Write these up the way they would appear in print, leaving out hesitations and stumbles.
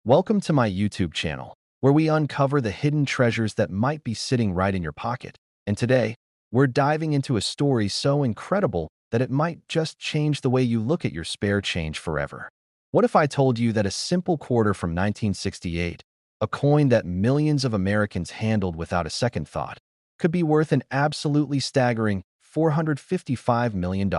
Welcome to my YouTube channel, where we uncover the hidden treasures that might be sitting right in your pocket. And today, we're diving into a story so incredible that it might just change the way you look at your spare change forever. What if I told you that a simple quarter from 1968, a coin that millions of Americans handled without a second thought, could be worth an absolutely staggering $455 million?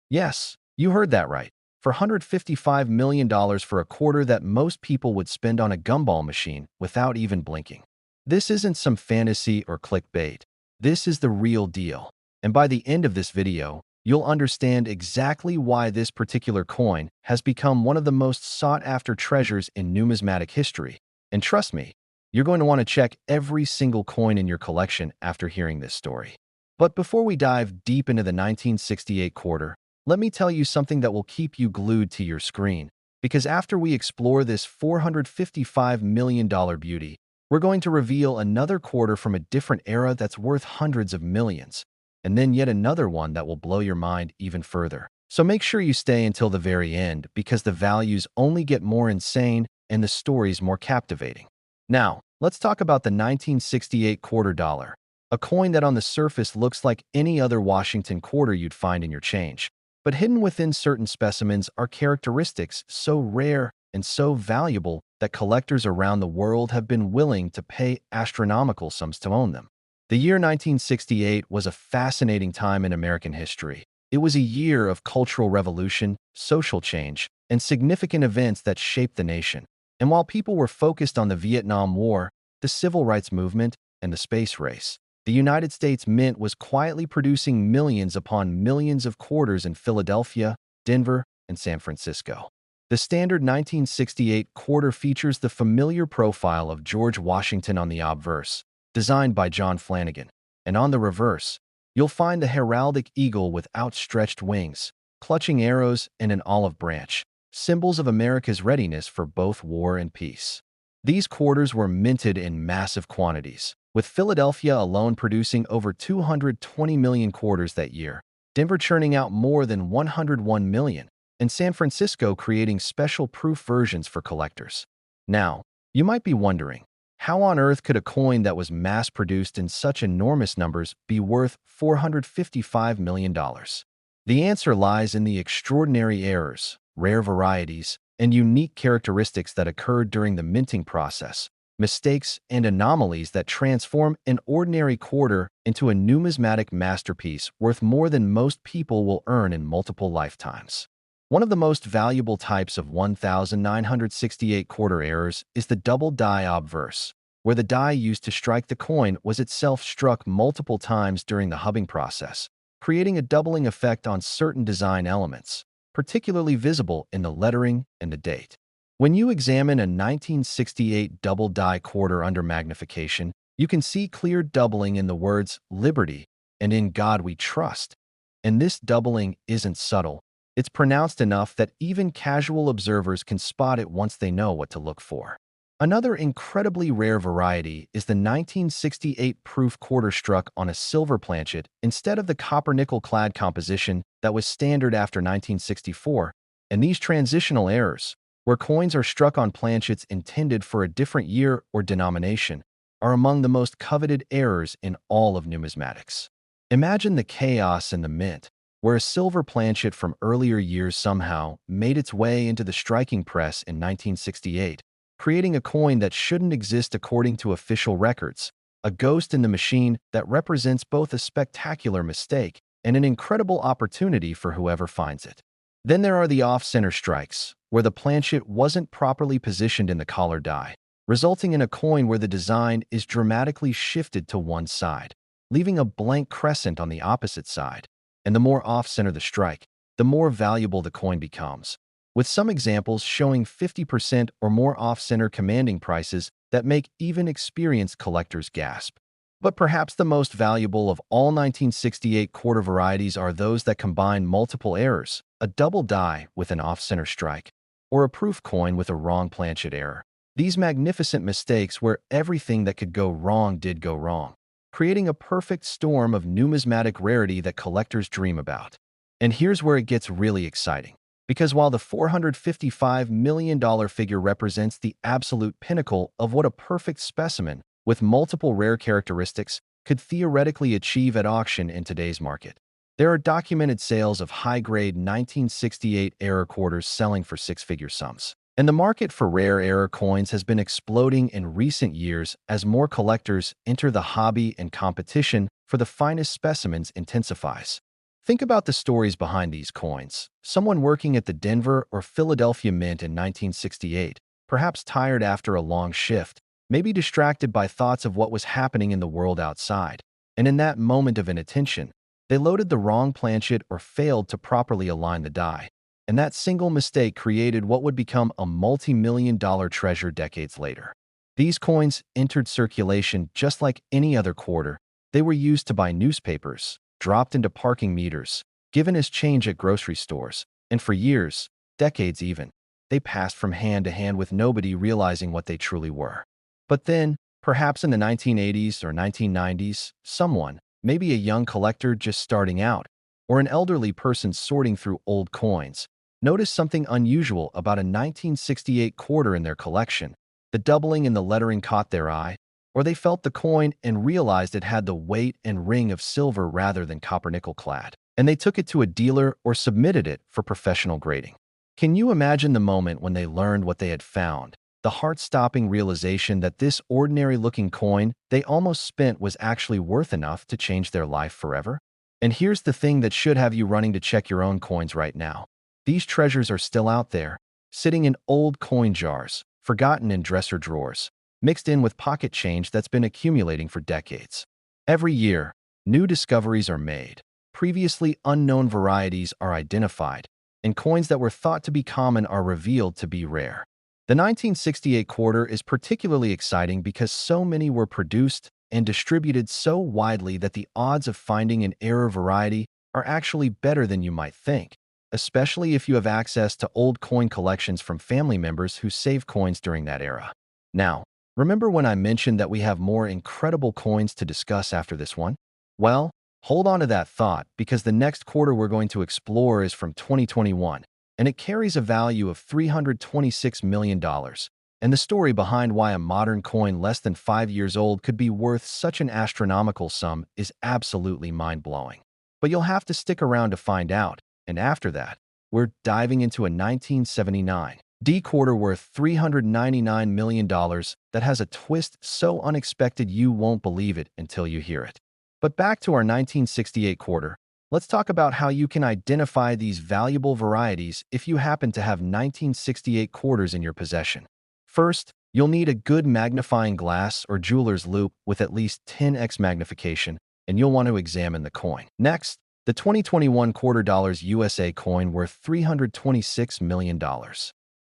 Yes, you heard that right. For $155 million for a quarter that most people would spend on a gumball machine without even blinking. This isn't some fantasy or clickbait. This is the real deal. And by the end of this video, you'll understand exactly why this particular coin has become one of the most sought-after treasures in numismatic history. And trust me, you're going to want to check every single coin in your collection after hearing this story. But before we dive deep into the 1968 quarter, let me tell you something that will keep you glued to your screen, because after we explore this $455 million beauty, we're going to reveal another quarter from a different era that's worth hundreds of millions, and then yet another one that will blow your mind even further. So make sure you stay until the very end, because the values only get more insane and the stories more captivating. Now, let's talk about the 1968 quarter dollar, a coin that on the surface looks like any other Washington quarter you'd find in your change. But hidden within certain specimens are characteristics so rare and so valuable that collectors around the world have been willing to pay astronomical sums to own them. The year 1968 was a fascinating time in American history. It was a year of cultural revolution, social change, and significant events that shaped the nation. And while people were focused on the Vietnam War, the civil rights movement, and the space race, the United States Mint was quietly producing millions upon millions of quarters in Philadelphia, Denver, and San Francisco. The standard 1968 quarter features the familiar profile of George Washington on the obverse, designed by John Flanagan, and on the reverse, you'll find the heraldic eagle with outstretched wings, clutching arrows and an olive branch, symbols of America's readiness for both war and peace. These quarters were minted in massive quantities, with Philadelphia alone producing over 220 million quarters that year, Denver churning out more than 101 million, and San Francisco creating special proof versions for collectors. Now, you might be wondering, how on earth could a coin that was mass-produced in such enormous numbers be worth $455 million? The answer lies in the extraordinary errors, rare varieties, and unique characteristics that occurred during the minting process, mistakes and anomalies that transform an ordinary quarter into a numismatic masterpiece worth more than most people will earn in multiple lifetimes. One of the most valuable types of 1968 quarter errors is the double die obverse, where the die used to strike the coin was itself struck multiple times during the hubbing process, creating a doubling effect on certain design elements, particularly visible in the lettering and the date. When you examine a 1968 double die quarter under magnification, you can see clear doubling in the words "Liberty" and "In God We Trust." And this doubling isn't subtle. It's pronounced enough that even casual observers can spot it once they know what to look for. Another incredibly rare variety is the 1968 proof quarter struck on a silver planchet instead of the copper-nickel-clad composition that was standard after 1964, and these transitional errors, where coins are struck on planchets intended for a different year or denomination, are among the most coveted errors in all of numismatics. Imagine the chaos in the mint, where a silver planchet from earlier years somehow made its way into the striking press in 1968, creating a coin that shouldn't exist according to official records, a ghost in the machine that represents both a spectacular mistake and an incredible opportunity for whoever finds it. Then there are the off-center strikes, where the planchet wasn't properly positioned in the collar die, resulting in a coin where the design is dramatically shifted to one side, leaving a blank crescent on the opposite side. And the more off-center the strike, the more valuable the coin becomes, with some examples showing 50% or more off-center commanding prices that make even experienced collectors gasp. But perhaps the most valuable of all 1968 quarter varieties are those that combine multiple errors, a double die with an off-center strike, or a proof coin with a wrong planchet error. These magnificent mistakes where everything that could go wrong did go wrong, creating a perfect storm of numismatic rarity that collectors dream about. And here's where it gets really exciting. Because while the $455 million figure represents the absolute pinnacle of what a perfect specimen with multiple rare characteristics could theoretically achieve at auction in today's market, there are documented sales of high-grade 1968 error quarters selling for six-figure sums. And the market for rare error coins has been exploding in recent years as more collectors enter the hobby and competition for the finest specimens intensifies. Think about the stories behind these coins. Someone working at the Denver or Philadelphia Mint in 1968, perhaps tired after a long shift, maybe distracted by thoughts of what was happening in the world outside. And in that moment of inattention, they loaded the wrong planchet or failed to properly align the die. And that single mistake created what would become a multi-million-dollar treasure decades later. These coins entered circulation just like any other quarter. They were used to buy newspapers, dropped into parking meters, given as change at grocery stores, and for years, decades even, they passed from hand to hand with nobody realizing what they truly were. But then, perhaps in the 1980s or 1990s, someone, maybe a young collector just starting out, or an elderly person sorting through old coins, noticed something unusual about a 1968 quarter in their collection. The doubling in the lettering caught their eye, or they felt the coin and realized it had the weight and ring of silver rather than copper-nickel clad, and they took it to a dealer or submitted it for professional grading. Can you imagine the moment when they learned what they had found? The heart-stopping realization that this ordinary-looking coin they almost spent was actually worth enough to change their life forever? And here's the thing that should have you running to check your own coins right now. These treasures are still out there, sitting in old coin jars, forgotten in dresser drawers, mixed in with pocket change that's been accumulating for decades. Every year, new discoveries are made, previously unknown varieties are identified, and coins that were thought to be common are revealed to be rare. The 1968 quarter is particularly exciting because so many were produced and distributed so widely that the odds of finding an error variety are actually better than you might think, especially if you have access to old coin collections from family members who saved coins during that era. Now, remember when I mentioned that we have more incredible coins to discuss after this one? Well, hold on to that thought because the next quarter we're going to explore is from 2021, and it carries a value of $326 million. And the story behind why a modern coin less than 5 years old could be worth such an astronomical sum is absolutely mind-blowing. But you'll have to stick around to find out. And after that, we're diving into a 1979 D quarter worth $399 million that has a twist so unexpected you won't believe it until you hear it. But back to our 1968 quarter, let's talk about how you can identify these valuable varieties if you happen to have 1968 quarters in your possession. First, you'll need a good magnifying glass or jeweler's loupe with at least 10x magnification, and you'll want to examine the coin. Next, the 2021 quarter dollars USA coin worth $326 million.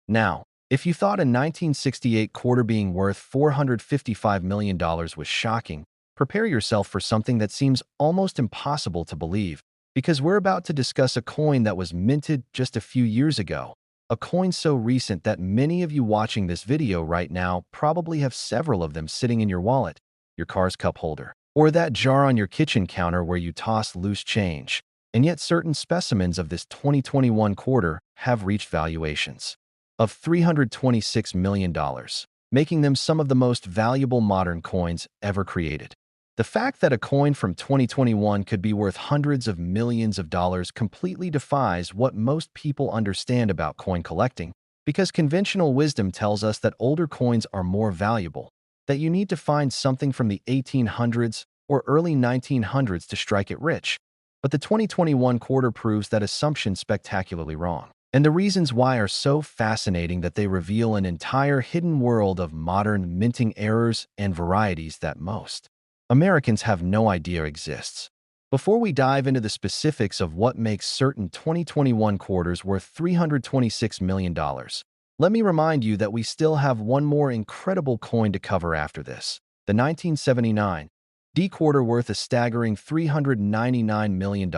Now, if you thought a 1968 quarter being worth $455 million was shocking, prepare yourself for something that seems almost impossible to believe, because we're about to discuss a coin that was minted just a few years ago. A coin so recent that many of you watching this video right now probably have several of them sitting in your wallet, your car's cup holder, or that jar on your kitchen counter where you toss loose change. And yet certain specimens of this 2021 quarter have reached valuations of $326 million, making them some of the most valuable modern coins ever created. The fact that a coin from 2021 could be worth hundreds of millions of dollars completely defies what most people understand about coin collecting, because conventional wisdom tells us that older coins are more valuable, that you need to find something from the 1800s or early 1900s to strike it rich. But the 2021 quarter proves that assumption spectacularly wrong. And the reasons why are so fascinating that they reveal an entire hidden world of modern minting errors and varieties that most Americans have no idea exists. Before we dive into the specifics of what makes certain 2021 quarters worth $326 million, let me remind you that we still have one more incredible coin to cover after this, the 1979 D quarter worth a staggering $399 million.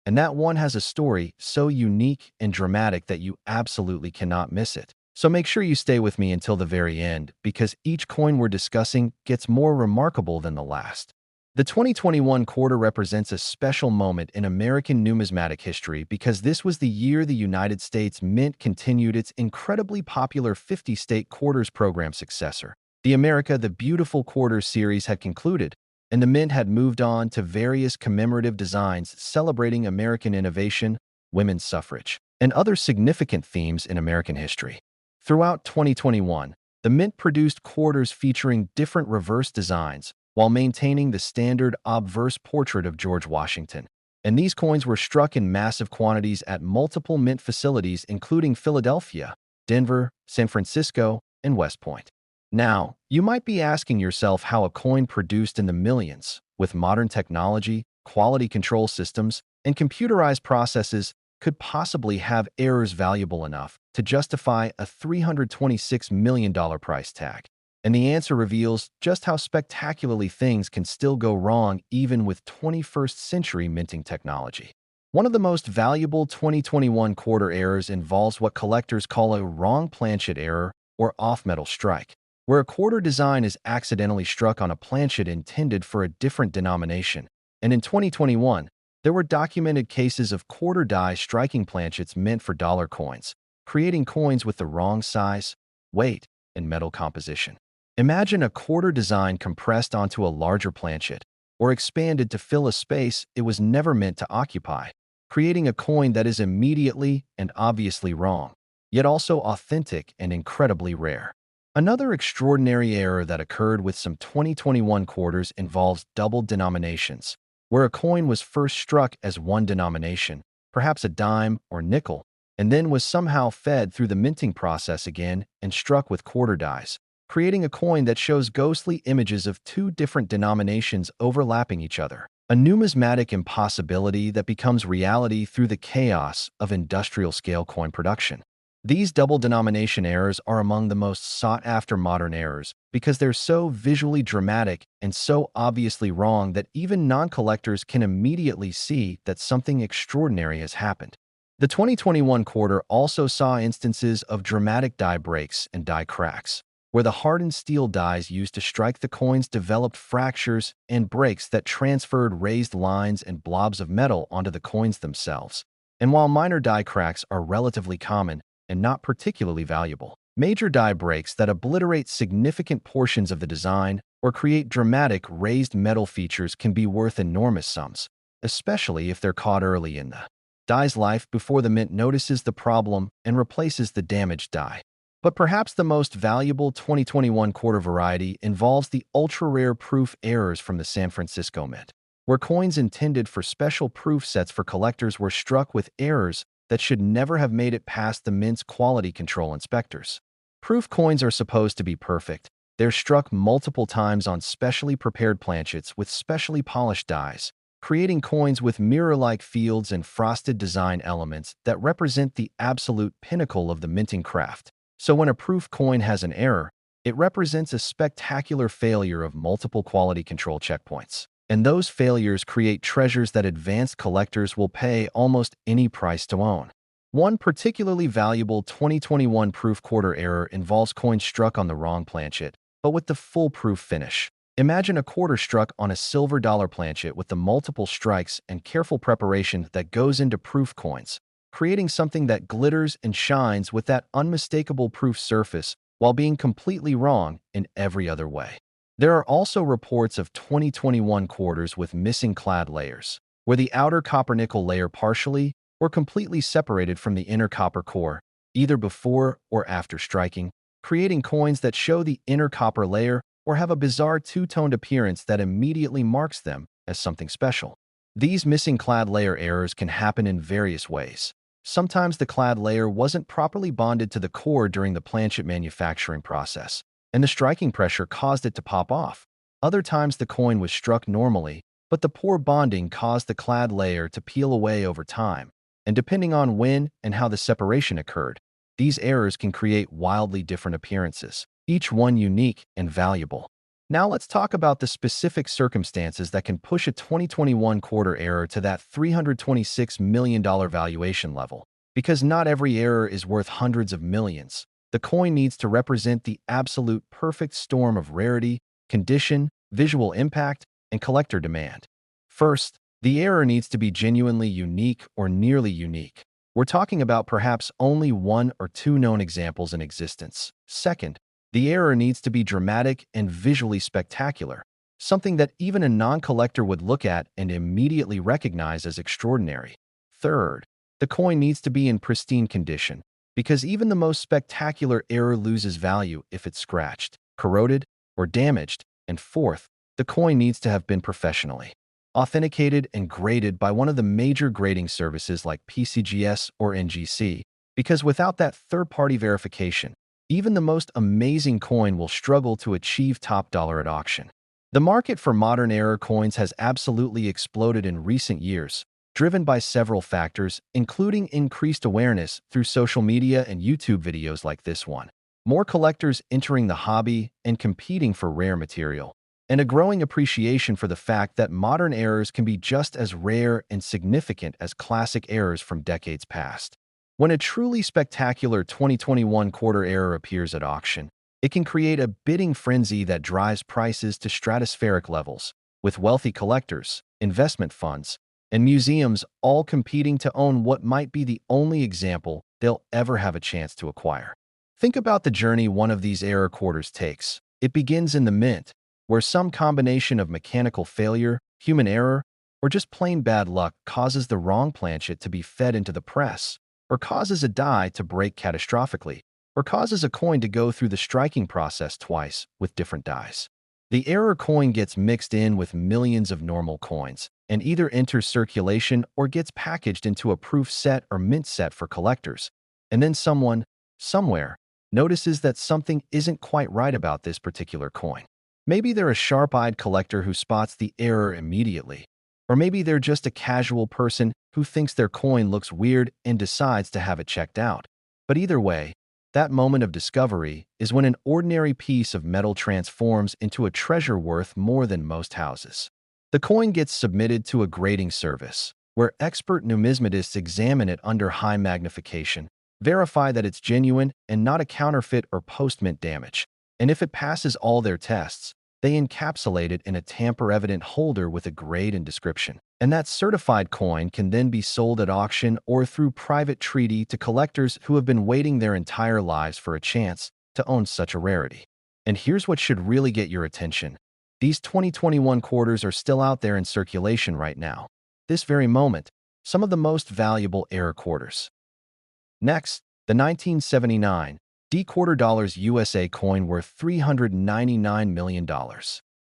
And that one has a story so unique and dramatic that you absolutely cannot miss it. So make sure you stay with me until the very end, because each coin we're discussing gets more remarkable than the last. The 2021 quarter represents a special moment in American numismatic history because this was the year the United States Mint continued its incredibly popular 50-state quarters program successor. The America the Beautiful Quarters series had concluded, and the Mint had moved on to various commemorative designs celebrating American innovation, women's suffrage, and other significant themes in American history. Throughout 2021, the Mint produced quarters featuring different reverse designs, while maintaining the standard obverse portrait of George Washington. And these coins were struck in massive quantities at multiple mint facilities including Philadelphia, Denver, San Francisco, and West Point. Now, you might be asking yourself how a coin produced in the millions, with modern technology, quality control systems, and computerized processes could possibly have errors valuable enough to justify a $326 million price tag. And the answer reveals just how spectacularly things can still go wrong even with 21st century minting technology. One of the most valuable 2021 quarter errors involves what collectors call a wrong planchet error or off-metal strike, where a quarter design is accidentally struck on a planchet intended for a different denomination. And in 2021, there were documented cases of quarter die striking planchets meant for dollar coins, creating coins with the wrong size, weight, and metal composition. Imagine a quarter design compressed onto a larger planchet, or expanded to fill a space it was never meant to occupy, creating a coin that is immediately and obviously wrong, yet also authentic and incredibly rare. Another extraordinary error that occurred with some 2021 quarters involves double denominations, where a coin was first struck as one denomination, perhaps a dime or nickel, and then was somehow fed through the minting process again and struck with quarter dies, creating a coin that shows ghostly images of two different denominations overlapping each other. A numismatic impossibility that becomes reality through the chaos of industrial-scale coin production. These double denomination errors are among the most sought-after modern errors because they're so visually dramatic and so obviously wrong that even non-collectors can immediately see that something extraordinary has happened. The 2021 quarter also saw instances of dramatic die breaks and die cracks, where the hardened steel dies used to strike the coins developed fractures and breaks that transferred raised lines and blobs of metal onto the coins themselves. And while minor die cracks are relatively common and not particularly valuable, major die breaks that obliterate significant portions of the design or create dramatic raised metal features can be worth enormous sums, especially if they're caught early in the die's life before the mint notices the problem and replaces the damaged die. But perhaps the most valuable 2021 quarter variety involves the ultra-rare proof errors from the San Francisco Mint, where coins intended for special proof sets for collectors were struck with errors that should never have made it past the Mint's quality control inspectors. Proof coins are supposed to be perfect. They're struck multiple times on specially prepared planchets with specially polished dies, creating coins with mirror-like fields and frosted design elements that represent the absolute pinnacle of the minting craft. So when a proof coin has an error, it represents a spectacular failure of multiple quality control checkpoints. And those failures create treasures that advanced collectors will pay almost any price to own. One particularly valuable 2021 proof quarter error involves coins struck on the wrong planchet, but with the full proof finish. Imagine a quarter struck on a silver dollar planchet with the multiple strikes and careful preparation that goes into proof coins, creating something that glitters and shines with that unmistakable proof surface while being completely wrong in every other way. There are also reports of 2021 quarters with missing clad layers, where the outer copper-nickel layer partially or completely separated from the inner copper core, either before or after striking, creating coins that show the inner copper layer or have a bizarre two-toned appearance that immediately marks them as something special. These missing clad layer errors can happen in various ways. Sometimes the clad layer wasn't properly bonded to the core during the planchet manufacturing process, and the striking pressure caused it to pop off. Other times the coin was struck normally, but the poor bonding caused the clad layer to peel away over time. And depending on when and how the separation occurred, these errors can create wildly different appearances, each one unique and valuable. Now let's talk about the specific circumstances that can push a 2021 quarter error to that $326 million valuation level. Because not every error is worth hundreds of millions. The coin needs to represent the absolute perfect storm of rarity, condition, visual impact, and collector demand. First, the error needs to be genuinely unique or nearly unique. We're talking about perhaps only one or two known examples in existence. Second, the error needs to be dramatic and visually spectacular, something that even a non-collector would look at and immediately recognize as extraordinary. Third, the coin needs to be in pristine condition, because even the most spectacular error loses value if it's scratched, corroded, or damaged. And fourth, the coin needs to have been professionally authenticated and graded by one of the major grading services like PCGS or NGC, because without that third-party verification, even the most amazing coin will struggle to achieve top dollar at auction. The market for modern error coins has absolutely exploded in recent years, driven by several factors, including increased awareness through social media and YouTube videos like this one, more collectors entering the hobby and competing for rare material, and a growing appreciation for the fact that modern errors can be just as rare and significant as classic errors from decades past. When a truly spectacular 2021 quarter error appears at auction, it can create a bidding frenzy that drives prices to stratospheric levels, with wealthy collectors, investment funds, and museums all competing to own what might be the only example they'll ever have a chance to acquire. Think about the journey one of these error quarters takes. It begins in the mint, where some combination of mechanical failure, human error, or just plain bad luck causes the wrong planchet to be fed into the press, or causes a die to break catastrophically, or causes a coin to go through the striking process twice with different dies. The error coin gets mixed in with millions of normal coins and either enters circulation or gets packaged into a proof set or mint set for collectors. And then someone, somewhere, notices that something isn't quite right about this particular coin. Maybe they're a sharp-eyed collector who spots the error immediately. Or maybe they're just a casual person who thinks their coin looks weird and decides to have it checked out. But either way, that moment of discovery is when an ordinary piece of metal transforms into a treasure worth more than most houses. The coin gets submitted to a grading service, where expert numismatists examine it under high magnification, verify that it's genuine and not a counterfeit or post-mint damage. And if it passes all their tests, they encapsulate it in a tamper-evident holder with a grade and description. And that certified coin can then be sold at auction or through private treaty to collectors who have been waiting their entire lives for a chance to own such a rarity. And here's what should really get your attention. These 2021 quarters are still out there in circulation right now. This very moment, some of the most valuable error quarters. Next, the 1979 D-quarter dollars USA coin worth $399 million.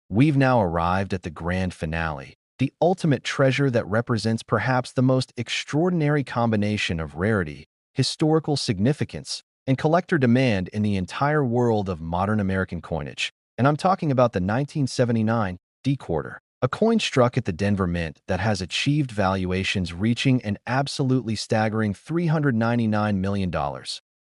We've now arrived at the grand finale, the ultimate treasure that represents perhaps the most extraordinary combination of rarity, historical significance, and collector demand in the entire world of modern American coinage. And I'm talking about the 1979 D-quarter, a coin struck at the Denver Mint that has achieved valuations reaching an absolutely staggering $399 million.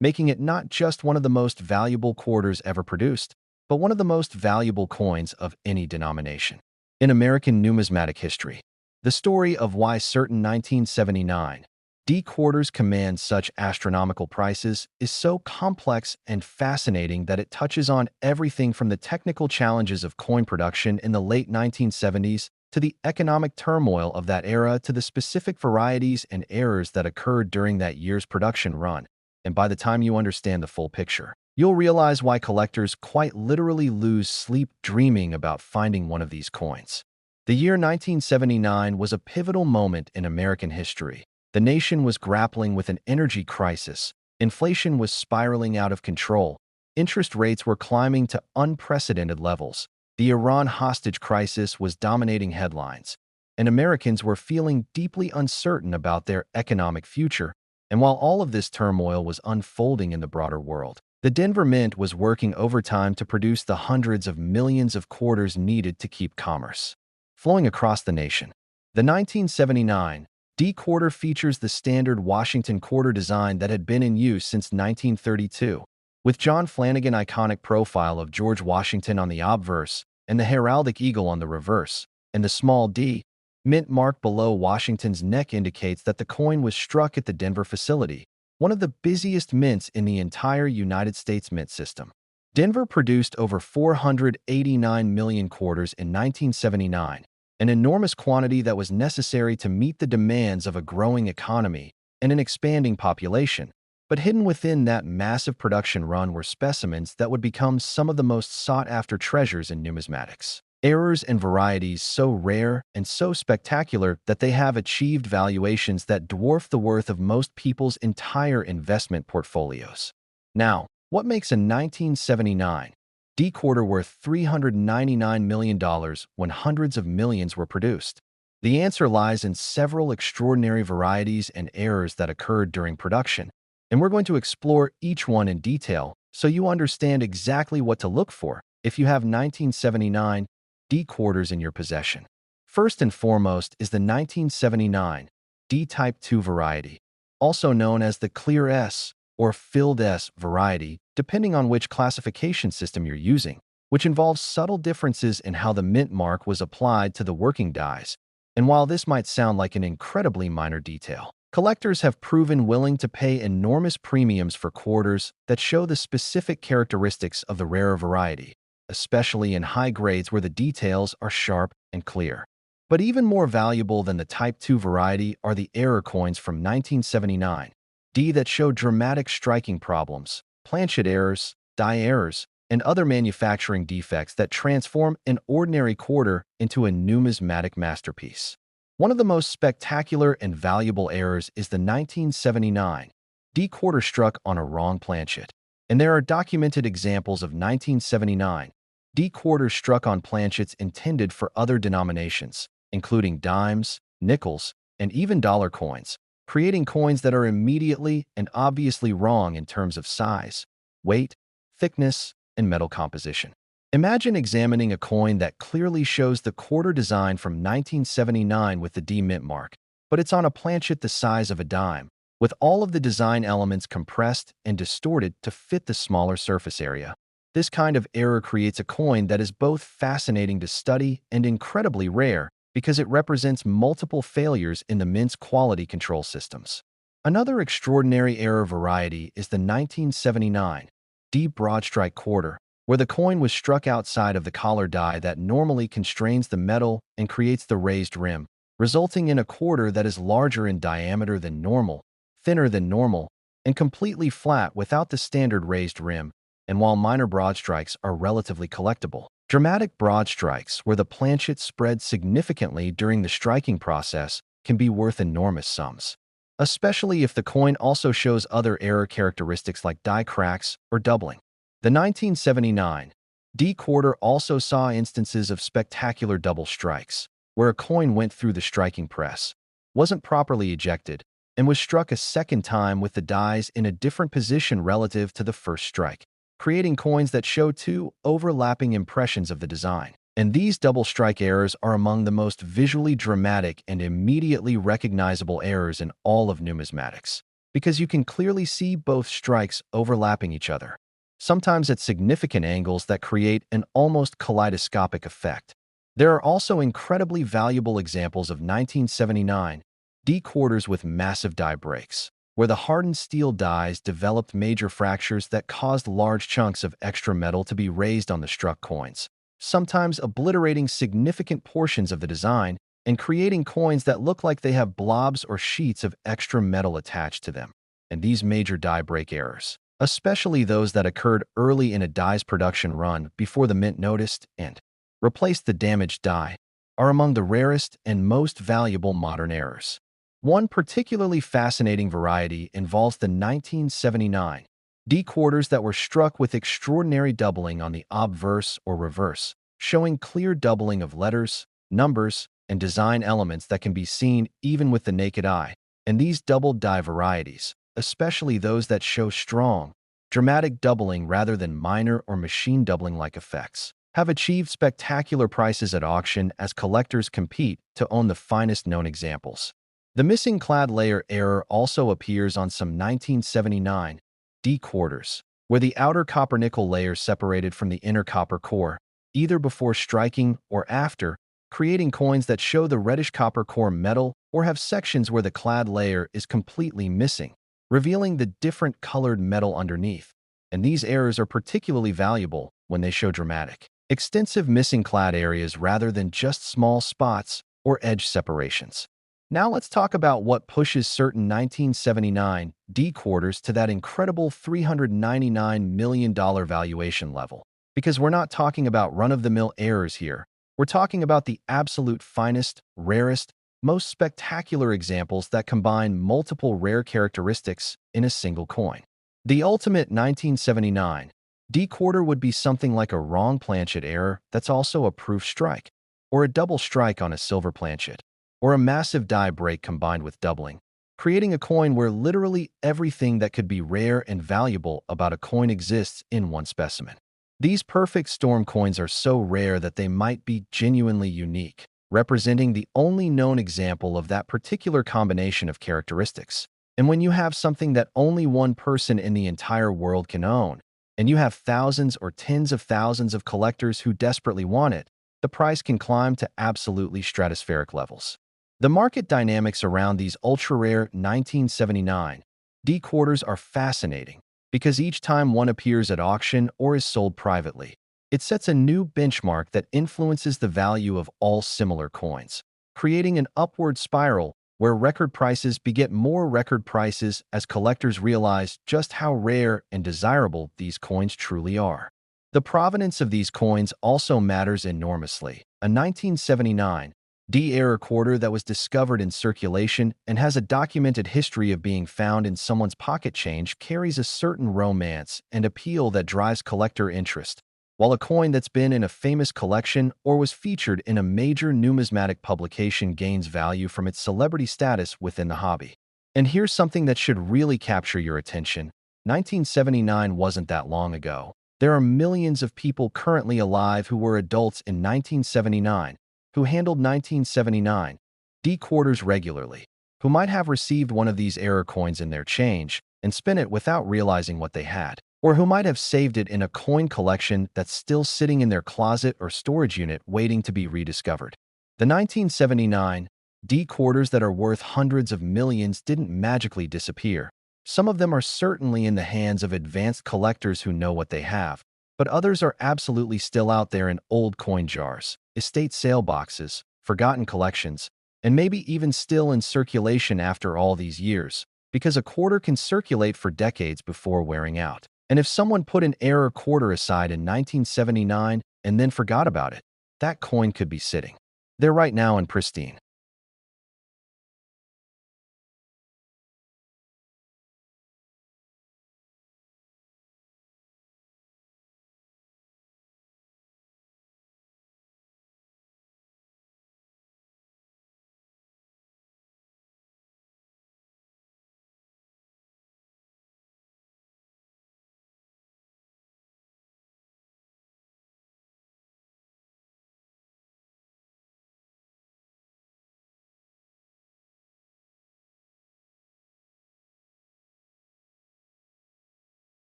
Making it not just one of the most valuable quarters ever produced, but one of the most valuable coins of any denomination. In American numismatic history, the story of why certain 1979 D quarters command such astronomical prices is so complex and fascinating that it touches on everything from the technical challenges of coin production in the late 1970s to the economic turmoil of that era to the specific varieties and errors that occurred during that year's production run. And by the time you understand the full picture, you'll realize why collectors quite literally lose sleep dreaming about finding one of these coins. The year 1979 was a pivotal moment in American history. The nation was grappling with an energy crisis, inflation was spiraling out of control, interest rates were climbing to unprecedented levels, the Iran hostage crisis was dominating headlines, and Americans were feeling deeply uncertain about their economic future. And while all of this turmoil was unfolding in the broader world, the Denver Mint was working overtime to produce the hundreds of millions of quarters needed to keep commerce flowing across the nation. The 1979 D quarter features the standard Washington quarter design that had been in use since 1932, with John Flanagan's iconic profile of George Washington on the obverse and the heraldic eagle on the reverse, and the small d mint mark below Washington's neck indicates that the coin was struck at the Denver facility, one of the busiest mints in the entire United States mint system. Denver produced over 489 million quarters in 1979, an enormous quantity that was necessary to meet the demands of a growing economy and an expanding population. But hidden within that massive production run were specimens that would become some of the most sought-after treasures in numismatics. Errors and varieties so rare and so spectacular that they have achieved valuations that dwarf the worth of most people's entire investment portfolios. Now, what makes a 1979 D quarter worth $399 million when hundreds of millions were produced? The answer lies in several extraordinary varieties and errors that occurred during production, and we're going to explore each one in detail so you understand exactly what to look for if you have 1979 D quarters in your possession. First and foremost is the 1979 D Type 2 variety, also known as the Clear S or Filled S variety, depending on which classification system you're using, which involves subtle differences in how the mint mark was applied to the working dies. And while this might sound like an incredibly minor detail, collectors have proven willing to pay enormous premiums for quarters that show the specific characteristics of the rarer variety, especially in high grades where the details are sharp and clear. But even more valuable than the Type 2 variety are the error coins from 1979 D that show dramatic striking problems, planchet errors, die errors, and other manufacturing defects that transform an ordinary quarter into a numismatic masterpiece. One of the most spectacular and valuable errors is the 1979 D quarter struck on a wrong planchet, and there are documented examples of 1979 D quarters struck on planchets intended for other denominations, including dimes, nickels, and even dollar coins, creating coins that are immediately and obviously wrong in terms of size, weight, thickness, and metal composition. Imagine examining a coin that clearly shows the quarter design from 1979 with the D mint mark, but it's on a planchet the size of a dime, with all of the design elements compressed and distorted to fit the smaller surface area. This kind of error creates a coin that is both fascinating to study and incredibly rare because it represents multiple failures in the mint's quality control systems. Another extraordinary error variety is the 1979 D broadstrike quarter, where the coin was struck outside of the collar die that normally constrains the metal and creates the raised rim, resulting in a quarter that is larger in diameter than normal, thinner than normal, and completely flat without the standard raised rim. And while minor broadstrikes are relatively collectible, dramatic broadstrikes where the planchet spreads significantly during the striking process can be worth enormous sums, especially if the coin also shows other error characteristics like die cracks or doubling. The 1979 D quarter also saw instances of spectacular double strikes, where a coin went through the striking press, wasn't properly ejected, and was struck a second time with the dies in a different position relative to the first strike, creating coins that show two overlapping impressions of the design. And these double strike errors are among the most visually dramatic and immediately recognizable errors in all of numismatics, because you can clearly see both strikes overlapping each other, sometimes at significant angles that create an almost kaleidoscopic effect. There are also incredibly valuable examples of 1979 D quarters with massive die breaks, where the hardened steel dies developed major fractures that caused large chunks of extra metal to be raised on the struck coins, sometimes obliterating significant portions of the design and creating coins that look like they have blobs or sheets of extra metal attached to them. And these major die break errors, especially those that occurred early in a die's production run before the mint noticed and replaced the damaged die, are among the rarest and most valuable modern errors. One particularly fascinating variety involves the 1979 D quarters that were struck with extraordinary doubling on the obverse or reverse, showing clear doubling of letters, numbers, and design elements that can be seen even with the naked eye. And these doubled die varieties, especially those that show strong, dramatic doubling rather than minor or machine doubling-like effects, have achieved spectacular prices at auction as collectors compete to own the finest known examples. The missing clad layer error also appears on some 1979 D quarters, where the outer copper-nickel layer separated from the inner copper core, either before striking or after, creating coins that show the reddish copper core metal or have sections where the clad layer is completely missing, revealing the different colored metal underneath. and these errors are particularly valuable when they show dramatic, extensive missing clad areas rather than just small spots or edge separations. Now let's talk about what pushes certain 1979 D quarters to that incredible $399 million valuation level. Because we're not talking about run-of-the-mill errors here. We're talking about the absolute finest, rarest, most spectacular examples that combine multiple rare characteristics in a single coin. The ultimate 1979 D quarter would be something like a wrong planchet error that's also a proof strike, or a double strike on a silver planchet, or a massive die break combined with doubling, creating a coin where literally everything that could be rare and valuable about a coin exists in one specimen. These perfect storm coins are so rare that they might be genuinely unique, representing the only known example of that particular combination of characteristics. And when you have something that only one person in the entire world can own, and you have thousands or tens of thousands of collectors who desperately want it, the price can climb to absolutely stratospheric levels. The market dynamics around these ultra-rare 1979 D quarters are fascinating because each time one appears at auction or is sold privately, it sets a new benchmark that influences the value of all similar coins, creating an upward spiral where record prices beget more record prices as collectors realize just how rare and desirable these coins truly are. The provenance of these coins also matters enormously. A 1979 D-era quarter that was discovered in circulation and has a documented history of being found in someone's pocket change carries a certain romance and appeal that drives collector interest, while a coin that's been in a famous collection or was featured in a major numismatic publication gains value from its celebrity status within the hobby. And here's something that should really capture your attention. 1979 wasn't that long ago. There are millions of people currently alive who were adults in 1979, who handled 1979 D quarters regularly, who might have received one of these error coins in their change and spent it without realizing what they had, or who might have saved it in a coin collection that's still sitting in their closet or storage unit waiting to be rediscovered. The 1979 D quarters that are worth hundreds of millions didn't magically disappear. Some of them are certainly in the hands of advanced collectors who know what they have, but others are absolutely still out there in old coin jars, estate sale boxes, forgotten collections, and maybe even still in circulation after all these years, because a quarter can circulate for decades before wearing out. And if someone put an error quarter aside in 1979 and then forgot about it, that coin could be sitting there right now in pristine,